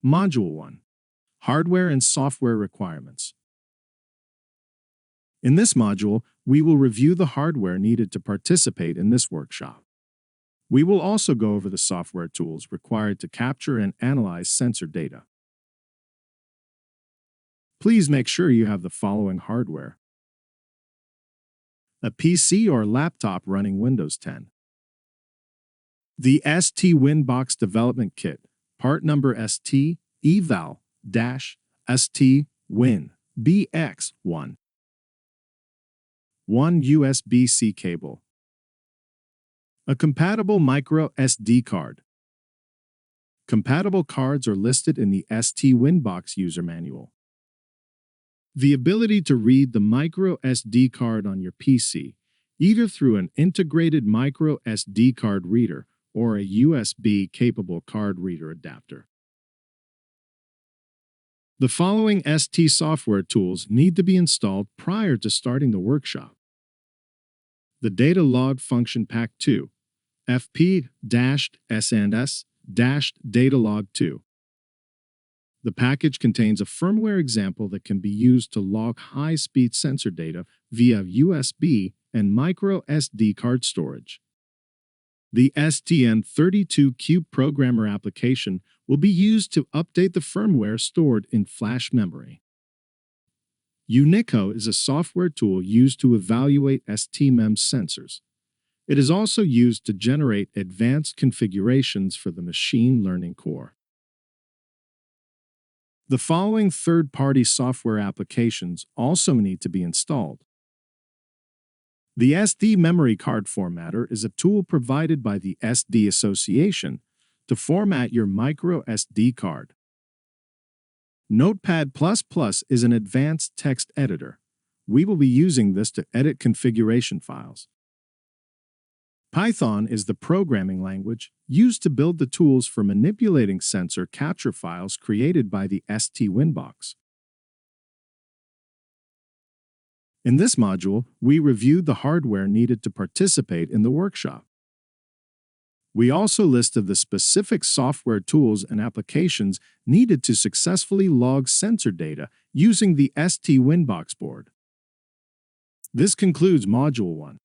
Module 1. Hardware and Software Requirements. In this module, we will review the hardware needed to participate in this workshop. We will also go over the software tools required to capture and analyze sensor data. Please make sure you have the following hardware: a PC or laptop running Windows 10, the STWIN.box development kit, part number STEval-STWIN-BX1, one USB-C cable, a compatible micro SD card. Compatible cards are listed in the STWIN.box user manual. The ability to read the micro SD card on your PC, either through an integrated micro SD card reader or a USB-capable card reader adapter. The following ST software tools need to be installed prior to starting the workshop: the Data Log Function Pack 2, FP-S&S-Datalog2. The package contains a firmware example that can be used to log high-speed sensor data via USB and micro SD card storage. The STM32Cube programmer application will be used to update the firmware stored in flash memory. Unico is a software tool used to evaluate STMEMS sensors. It is also used to generate advanced configurations for the machine learning core. The following third-party software applications also need to be installed. The SD Memory Card Formatter is a tool provided by the SD Association to format your micro SD card. Notepad++ is an advanced text editor. We will be using this to edit configuration files. Python is the programming language used to build the tools for manipulating sensor capture files created by the STWIN.box. In this module, we reviewed the hardware needed to participate in the workshop. We also listed the specific software tools and applications needed to successfully log sensor data using the STWIN.box board. This concludes Module 1.